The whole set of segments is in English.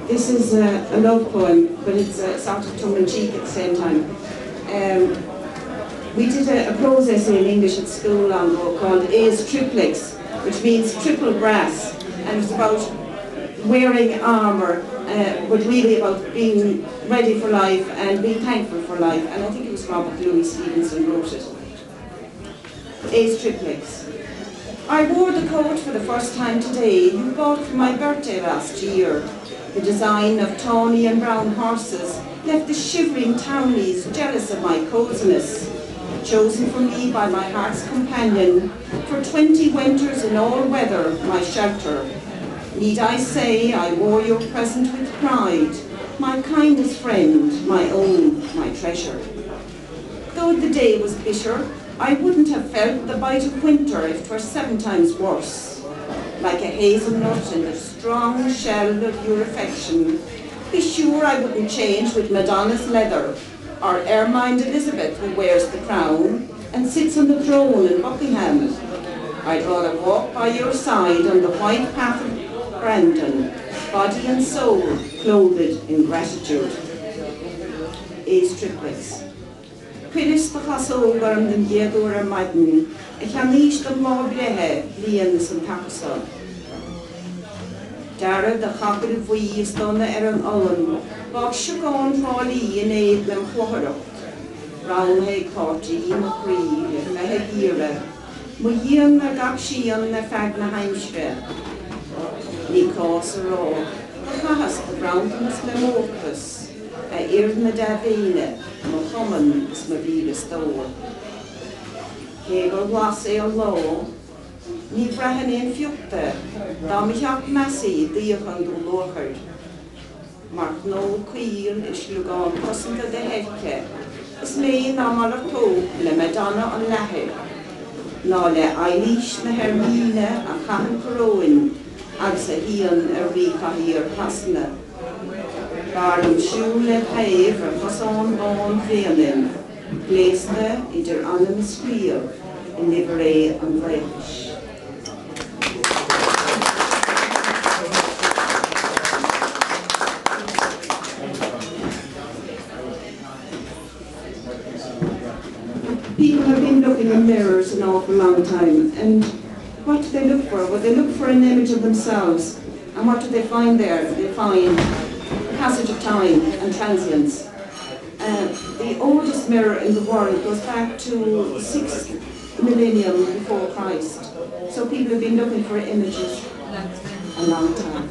This is a love poem, but it's sort of tongue-in-cheek at the same time. We did a prose essay in English at school long ago called A's Triplex, which means triple brass, and it's about wearing armour, but really about being ready for life and being thankful for life, and I think it was Robert Louis Stevenson wrote it. A's Triplex. I wore the coat for the first time today, you bought for my birthday last year. The design of tawny and brown horses left the shivering townies jealous of my coziness. Chosen for me by my heart's companion, for 20 winters in all weather, my shelter. Need I say I wore your present with pride, my kindest friend, my own, my treasure. Though the day was bitter, I wouldn't have felt the bite of winter if 'twere 7 times worse. Like a hazelnut in the strong shell of your affection, be sure I wouldn't change with Madonna's leather, or ermined Elizabeth who wears the crown and sits on the throne in Buckingham. I'd rather walk by your side on the white path of Brandon, body and soul clothed in gratitude. A's Triplex. Piris the chasógar an den géadúr ar maidin, a cheanníos do má brethe líanas an tapasá. Dara the chapel bhuí is donna an ollan, bach siogán fáilí in éad lem chóthaireacht. Rán he cártaí mo chrí, me he gíre, mo dhéan na gach sían na feag na heimsre. Ní cás a rá, but chahas the browntanas le mórtas, a irid na davine, mo choman is ma víras dór. Cébal glas é an lá, ní brehan éon fiúta, dá mi cheap mesaí díochan Dún Laoire. Mark nó cuíl is lugán cosanta de heice, is léon amal ar tó le Madonna an lethir. Ná le Eilís na Hermíne a chahan Coróin, agus a hían a ríchaí ar pasna. Barlam siú le taobh ar Cosán Bán féanlinn, gléasna idir anam scrial in Limerick an Bhreá. People have been looking in mirrors an awful long time, and what do they look for? Well, they look for an image of themselves, and what do they find there? They find the passage of time and transience. The oldest mirror in the world goes back to the 6th millennium before Christ, so people have been looking for images a long time.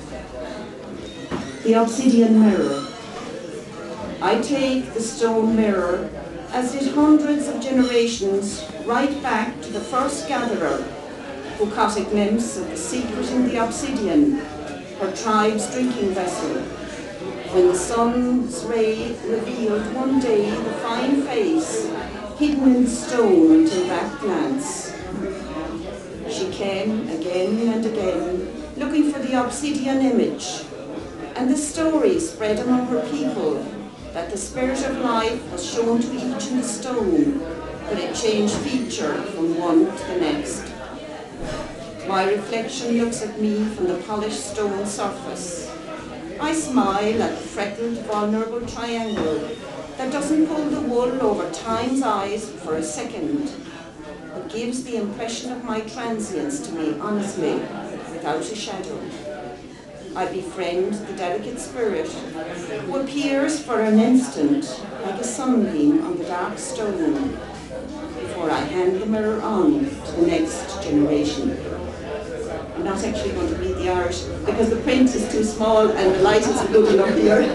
The obsidian mirror. I take the stone mirror as did hundreds of generations right back to the first gatherer who caught a glimpse of the secret in the obsidian, her tribe's drinking vessel, when the sun's ray revealed one day the fine face hidden in stone until that glance. She came again and again, looking for the obsidian image, and the story spread among her people that the spirit of life was shown to each in the stone, but it changed feature from one to the next. My reflection looks at me from the polished stone surface. I smile at the freckled, vulnerable triangle that doesn't pull the wool over time's eyes for a second, but gives the impression of my transience to me honestly, without a shadow. I befriend the delicate spirit who appears for an instant like a sunbeam on the dark stone before I hand the mirror on to the next generation. I'm not actually going to read the Irish because the print is too small and the light isn't good enough here.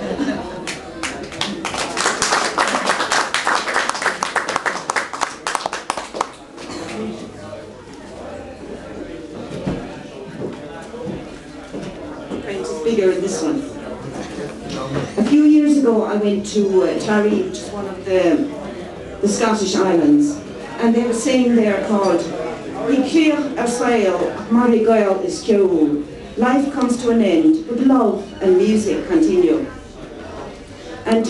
Bigger in this one. A few years ago I went to Thiar, which is one of the Scottish islands, and they were saying there called Ní Cló Iar-Chonnachta mar Gael is ceol. Life comes to an end, but love and music continue. And